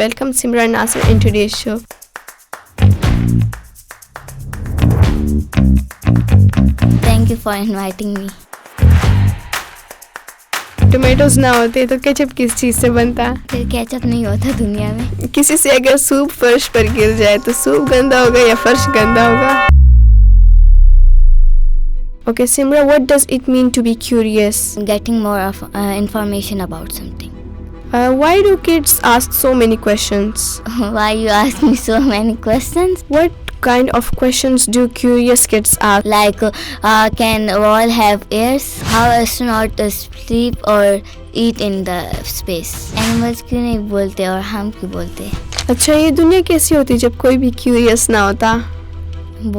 welcome Simran Nasir in today's show. Thank you for inviting me. Tomatoes ना होते तो ketchup किस चीज़ से बनता? फिर केचप नहीं होता दुनिया में. किसी से अगर सूप फर्श पर गिर जाए तो सूप गंदा होगा या फर्श गंदा होगा? Okay, Simra, what does it mean to be curious? Getting more of information about something. Why do kids ask so many questions? Why you ask me so many questions? What kind of questions do curious kids ask? Like, can wall have ears? How astronauts sleep or eat in the space? Animals क्यों नहीं बोलते और हम क्यों बोलते? अच्छा, ये दुनिया कैसी होती जब कोई भी curious ना होता?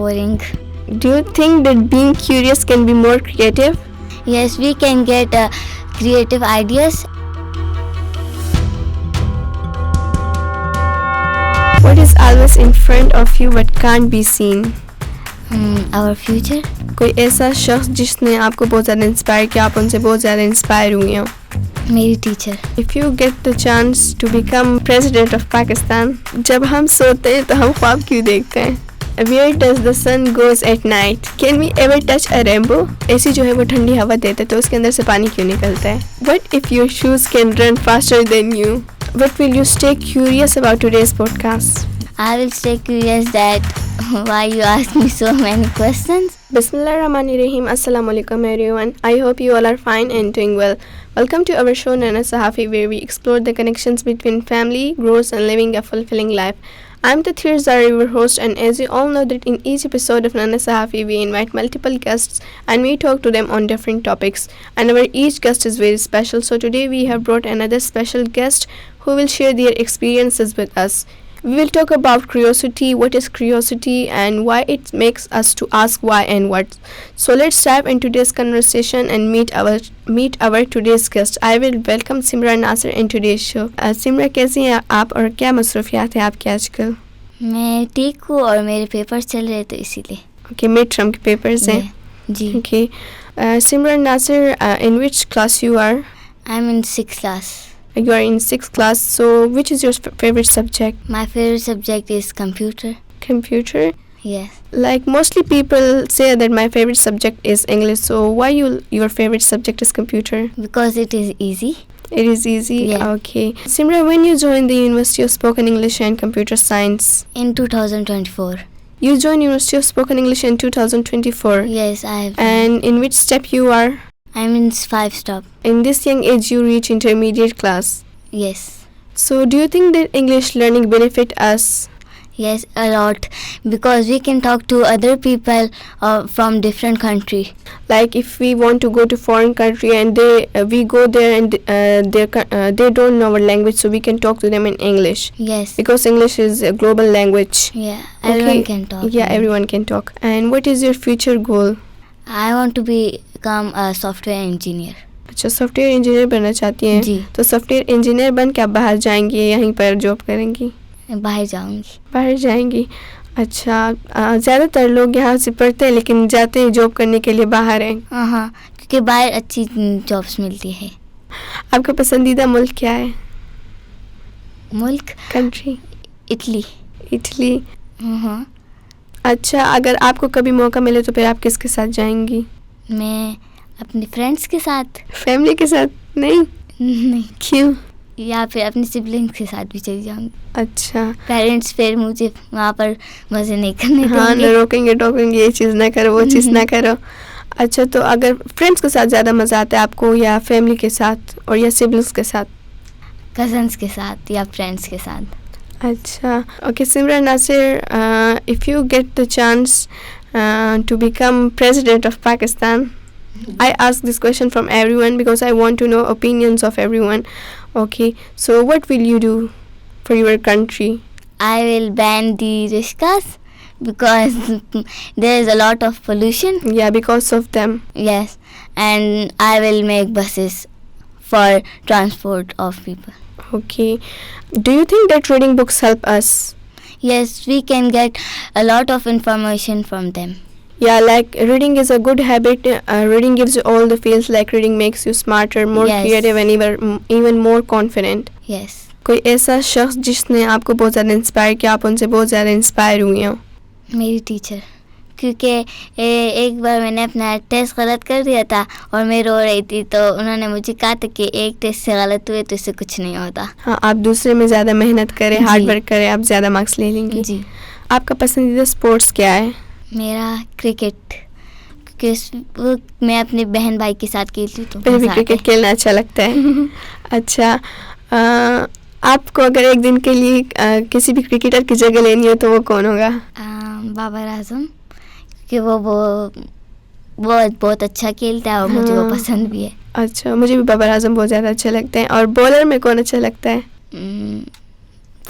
Boring. Do you think that being curious can be more creative? Yes, we can get creative ideas. What is always in front of you but can't be seen? Our future. कोई ऐसा शख्स जिसने आपको बहुत ज़्यादा inspire किया, आप उनसे बहुत ज़्यादा इंस्पायर हुए हो? मेरी teacher. If you get the chance to become president of Pakistan, जब हम सोते हैं तो हम ख्वाब क्यों देखते हैं? Where does the sun goes at night? Can we ever touch a rainbow? ऐसी जो है वो ठंडी हवा देते तो उसके अंदर से पानी क्यों निकलता है? What if your shoes can run faster than you? What will you stay curious about today's podcast? I will stay curious that why you ask me so many questions. Bismillahirrahmanirrahim. Assalamu alaikum everyone. I hope you all are fine and doing well. Welcome to our show Nana Sahafi, where we explore the connections between family, growth and living a fulfilling life. I'm Tathir Zari, your host, and as you all know that in each episode of Nana Sahafi, we invite multiple guests and we talk to them on different topics. And our each guest is very special. So today we have brought another special guest who will share their experiences with us. We will talk about curiosity, what is curiosity and why it makes us to ask why and what. So let's dive into today's conversation and meet our today's guest. I will welcome Simran Nasir in today's show. Simran, कैसी हैं आप और क्या मसरूफियात हैं आपके आजकल? मैं ठीक हूँ और मेरे पेपर्स चल रहे तो इसीलिए. Okay, midterm के papers हैं. जी. Okay. Simran Nasir, in which class you are? I'm in 6th class. You are in 6th class. So which is your favorite subject? My favorite subject is computer. Computer? Yes. Like mostly people say that my favorite subject is English. So why your favorite subject is computer? Because it is easy. It is easy? Yeah. Okay. Simra, when you joined the University of Spoken English and Computer Science? In 2024. You joined University of Spoken English in 2024? Yes, I have. And in which step you are? I'm in 5 stop. In this young age you reach intermediate class? Yes. So do you think that English learning benefit us? Yes, a lot. Because we can talk to other people from different country. Like if we want to go to foreign country and we go there and they don't know our language, so we can talk to them in English. Yes. Because English is a global language. Yeah, everyone can talk. Yeah, everyone can talk. And what is your future goal? I want to become a software engineer. अच्छा, software engineer बनना चाहती हैं? जी. तो software engineer बन के आप बाहर जाएंगी, यहीं पर जॉब करेंगी? बाहर जाऊंगी. बाहर जाएंगी. अच्छा, ज़्यादातर लोग यहाँ से पढ़ते हैं लेकिन जाते हैं जॉब करने के लिए बाहर हैं. हाँ, क्योंकि बाहर अच्छी जॉब्स मिलती है. आपका पसंदीदा मुल्क क्या है? मुल्क? कंट्री? इटली. इटली? हाँ. अच्छा, अगर आपको कभी मौका मिले तो फिर आप किसके साथ जाएंगी? मैं अपने फ्रेंड्स के साथ. फैमिली के साथ नहीं? नहीं. क्यों? या फिर अपने सिबलिंग्स के साथ भी चली जाऊंगी. अच्छा. पेरेंट्स फिर मुझे वहाँ पर मज़े नहीं करने देंगे. हाँ, रोकेंगे टोकेंगे, ये चीज़ ना करो, वो चीज़ ना करो. अच्छा, तो अगर फ्रेंड्स के साथ ज़्यादा मज़ा आता है आपको या फैमिली के साथ और या सिबलिंग्स के साथ? कज़न्स के साथ या फ्रेंड्स के साथ. अच्छा. Okay, Simran Nasir, if you get the chance to become president of Pakistan, I ask this question from everyone because I want to know opinions of everyone. Okay, so what will you do for your country? I will ban the riskas because there is a lot of pollution. Yeah, because of them. Yes, and I will make buses for transport of people. Okay. Do you think that reading books help us? Yes, we can get a lot of information from them. Yeah, like reading is a good habit. Reading gives you all the feels, like reading makes you smarter, more Yes. creative and even more confident. Yes. कोई ऐसा शख्स जिसने आपको बहुत ज़्यादा inspire किया, आप उनसे बहुत ज़्यादा इंस्पायर हुई हो? मेरी टीचर, क्योंकि एक बार मैंने अपना टेस्ट गलत कर दिया था और मैं रो रही थी, तो उन्होंने मुझे कहा था कि एक टेस्ट से गलत हुए तो इससे कुछ नहीं होता। हाँ, आप दूसरे में ज़्यादा मेहनत करें, जी। हार्ड वर्क करें, आप ज़्यादा मार्क्स ले लेंगी। जी। आपका पसंदीदा स्पोर्ट्स क्या है? मेरा क्रिकेट, क्योंकि वो मैं अपने बहन भाई के साथ खेलती हूँ तो मुझे भी मज़ा आता क्रिकेट है। खेलना अच्छा लगता है। अच्छा, आपको अगर एक दिन के लिए किसी भी क्रिकेटर की जगह लेनी हो तो वो कौन होगा? बाबर आजम, क्योंकि वो बहुत अच्छा खेलता है और मुझे वो हाँ। पसंद भी है। अच्छा, मुझे भी बाबर आजम बहुत ज़्यादा अच्छे लगते हैं। और बॉलर में कौन अच्छा लगता है?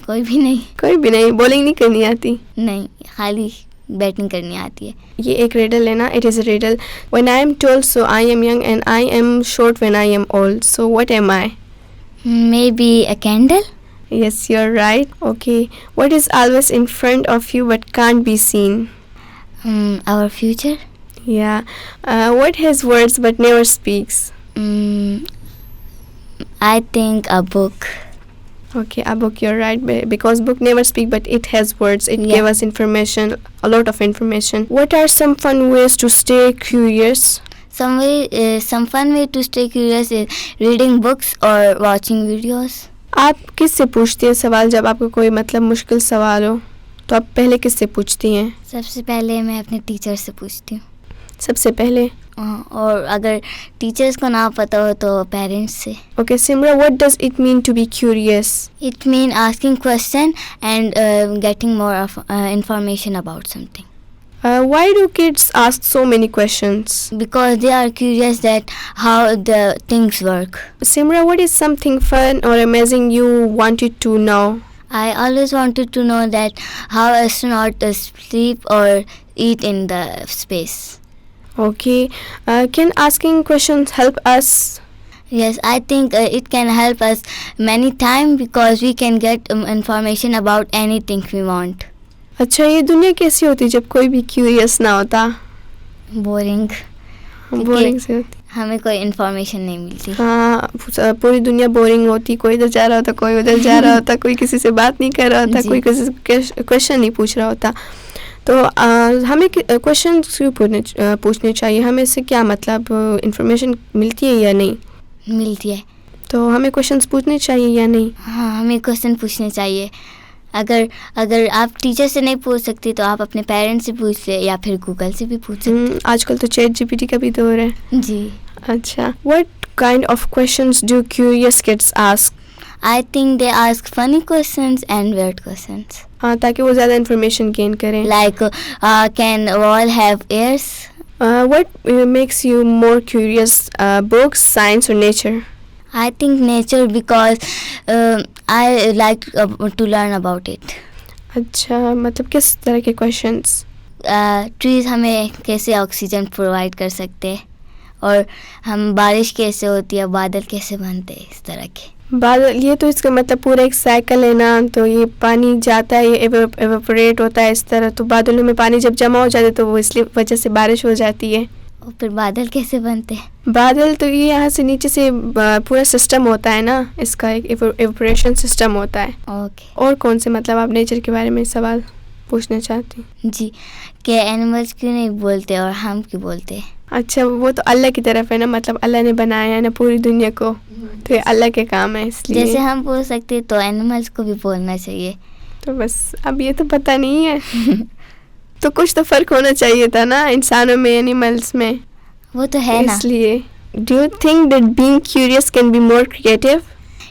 कोई भी नहीं। कोई भी नहीं, बॉलिंग नहीं करनी आती? नहीं, खाली बैटिंग करनी आती है। ये एक रिडल है ना, it is a riddle. When I am told so I am young and I am short when I am old, so what am I? May be a candle. Yes, you're right. Okay. What is always in front of you but can't be seen? Our future. Yeah. What has words but never speaks? I think a book. Okay, a book, you're right. Because book never speak but it has words. It Yeah. gave us information, a lot of information. What are some fun ways to stay curious? Some fun way to stay curious is reading books or watching videos. आप किससे पूछती हैं सवाल जब आपको कोई मतलब मुश्किल सवाल हो? तो आप पहले किससे पूछती हैं? सबसे पहले मैं अपने टीचर से पूछती हूँ। सबसे पहले? और अगर टीचर्स को ना पता हो तो पेरेंट्स से। Okay, Simra, what does it mean to be curious? It means asking question and getting more of information about something. Why do kids ask so many questions? Because they are curious that how the things work. Simra, what is something fun or amazing you wanted to know? I always wanted to know that how astronauts sleep or eat in the space. Okay. Can asking questions help us? Yes, I think it can help us many times because we can get information about anything we want. अच्छा, ये दुनिया कैसी होती जब कोई भी curious ना होता? बोरिंग। बोरिंग से होती। हमें कोई इन्फॉर्मेशन नहीं मिलती। हाँ, पूरी दुनिया बोरिंग होती। कोई इधर जा रहा होता, कोई उधर जा रहा होता, कोई किसी से बात नहीं कर रहा होता, कोई किसी से क्वेश्चन नहीं पूछ रहा होता। तो हमें क्वेश्चन क्यों पूछने चाहिए? हमें इससे क्या मतलब, इंफॉर्मेशन मिलती है या नहीं? मिलती है। तो हमें क्वेश्चंस पूछने चाहिए या नहीं? हाँ, हमें क्वेश्चन पूछने चाहिए। अगर आप टीचर से नहीं पूछ सकती तो आप अपने पेरेंट्स से पूछ ले या फिर गूगल से भी पूछ सकते। आजकल तो चैट जीपीटी का भी दौर है। जी। अच्छा, what kind of questions do curious kids ask? I think they ask funny questions and weird questions. हाँ, ताकि वो ज़्यादा इन्फॉर्मेशन गेन करें। Like can wall have ears? What makes you more curious, books, science or nature? I think nature because I like to learn about it. अच्छा, मतलब किस तरह के क्वेश्चंस? ट्रीज हमें कैसे ऑक्सीजन प्रोवाइड कर सकते हैं और हम बारिश कैसे होती है, बादल कैसे बनते हैं, इस तरह के। बादल, ये तो इसका मतलब पूरा एक साइकिल है ना। तो ये पानी जाता है, ये एवेपोरेट होता है इस तरह। तो बादलों में पानी जब जमा हो जाता है तो वो इसलिए वजह से बारिश हो जाती है। और फिर बादल कैसे बनते हैं? बादल तो ये यहाँ से नीचे से पूरा सिस्टम होता है ना, इसका एक एवेपोरेशन सिस्टम होता है। ओके। और कौन से मतलब आप नेचर के बारे में सवाल पूछना चाहती हैं? जी, कि एनिमल्स क्यों नहीं बोलते और हम क्यों बोलते हैं? अच्छा, वो तो अल्लाह की तरफ है ना, मतलब अल्लाह ने बनाया है ना पूरी दुनिया को, तो ये अल्लाह के काम है इसलिए। जैसे हम बोल सकते तो एनिमल्स को भी बोलना चाहिए। तो बस अब ये तो पता नहीं है। तो कुछ तो फर्क होना चाहिए था ना इंसानों में, एनिमल्स में। वो तो है ना। इसलिए do you think that being curious can be more creative?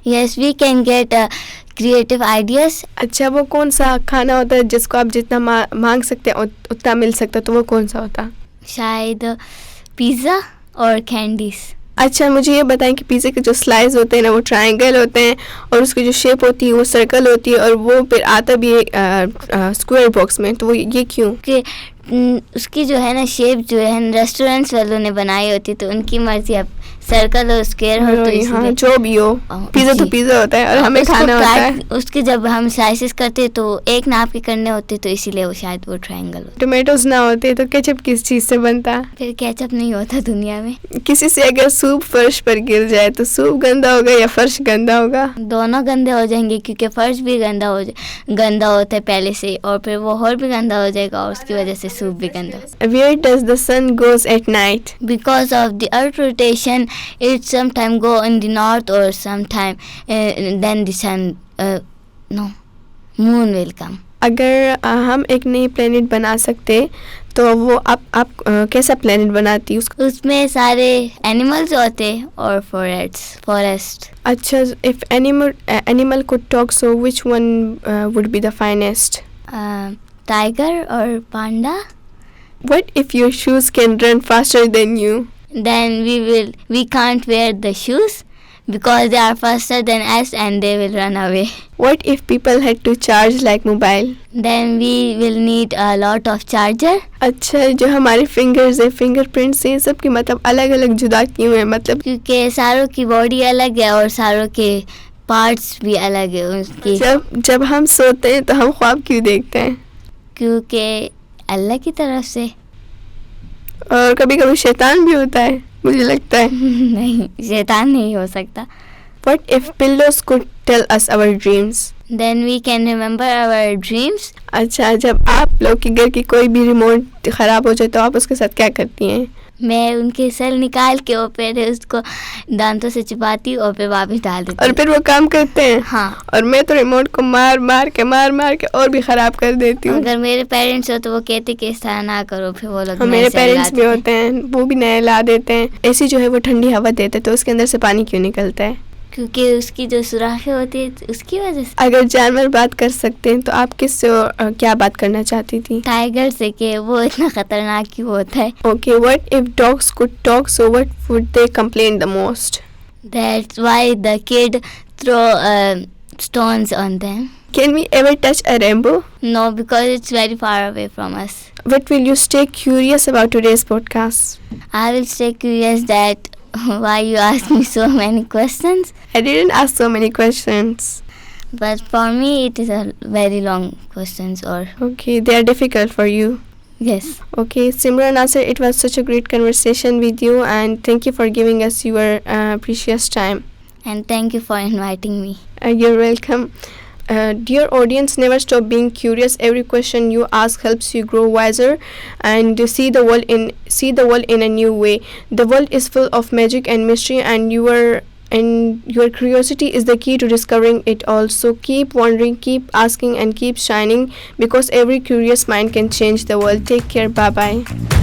Yes, we can get creative ideas. अच्छा, वो कौन सा खाना होता है जिसको आप जितना मांग सकते हैं उतना मिल सकता है, तो वो कौन सा होता? शायद पिज़्ज़ा और कैंडीज। अच्छा, मुझे ये बताएं कि पिज़्ज़ा के जो स्लाइस होते हैं ना वो ट्रायंगल होते हैं और उसकी जो शेप होती है वो सर्कल होती है और वो फिर आता भी है स्क्वायर बॉक्स में, तो वो ये क्यों? कि उसकी जो है ना शेप जो है रेस्टोरेंट्स वालों ने बनाई होती, तो उनकी मर्जी अब सर्कल हो, स्क्वायर हो, तो हाँ, इसलिए जो भी हो, पिज्जा तो जी। पिज्जा होता है और हमें उसको खाना होता है। उसके जब हम स्लाइसेस करते तो एक नाप के करने होते, तो इसीलिए वो शायद वो ट्रायंगल होता। टोमेटोज ना होते तो केचप किस चीज से बनता? फिर केचप नहीं होता दुनिया में। किसी से अगर सूप फर्श पर गिर जाए तो सूप गंदा होगा या फर्श गंदा होगा? दोनों गंदे हो जाएंगे, क्योंकि फर्श भी गंदा होता है पहले से, और फिर वो और भी गंदा हो जाएगा, और उसकी वजह से सूप भी गंदा। Where does the sun goes at night? Because of the earth rotation, it sometime go in the north, or sometime then the sun no moon will come. अगर हम एक नई प्लेनेट बना सकते तो वो आप कैसा प्लेनेट बनाती उसको? उसमें सारे एनिमल्स होते और फॉरेस्ट। अच्छा, if animal could talk, so which one would be the finest? Tiger और पांडा। What if your shoes can run faster than you? Then we can't wear the shoes because they are faster than us and they will run away. What if people had to charge like mobile? Then we will need a lot of charger. अच्छा, जो हमारे fingers है, fingerprints हैं, सबके मतलब अलग अलग जुदा क्यों है? मतलब क्योंकि सारों की बॉडी अलग है और सारों के पार्ट्स भी अलग है उसकी। जब हम सोते हैं तो हम ख्वाब क्यों देखते हैं? क्योंकि अल्लाह की तरफ से। और कभी कभी शैतान भी होता है, मुझे लगता है। नहीं, शैतान नहीं हो सकता। What if pillows could tell us our dreams? Then we can remember our dreams. अच्छा, जब आप लोग के घर की कोई भी रिमोट खराब हो जाए तो आप उसके साथ क्या करती हैं? मैं उनके सेल निकाल के और फिर उसको दांतों से चिपाती और फिर वापस डाल देती। और फिर वो काम करते हैं? हाँ। और मैं तो रिमोट को मार मार के और भी खराब कर देती हूँ। अगर मेरे पेरेंट्स हो तो वो कहते कि इस तरह ना करो, फिर वो लोग मेरे पेरेंट्स भी होते हैं, वो भी नए ला देते हैं। एसी जो है वो ठंडी हवा देते हैं तो उसके अंदर से पानी क्यों निकलता है? क्योंकि उसकी जो सुराखें होती है उसकी वजह से। अगर जानवर बात कर सकते हैं तो आप किससे क्या बात करना चाहती थी? टाइगर से, कि वो इतना खतरनाक क्यों होता है। Okay, what if dogs could talk, so what would they complain the most? That's why the kid throw stones on them. Can we ever touch a rainbow? No, because it's very far away from us. What will you stay curious about today's podcast? I will stay curious that why you ask me so many questions. I didn't ask so many questions. But for me it is a very long questions, or Okay, they are difficult for you. yes. Okay, Simran Nasir, it was such a great conversation with you and thank you for giving us your precious time. And thank you for inviting me. You're welcome. Dear audience, never stop being curious. Every question you ask helps you grow wiser and see the world in a new way. The world is full of magic and mystery, and your curiosity is the key to discovering it all. So keep wondering, keep asking, and keep shining, because every curious mind can change the world. Take care. Bye bye.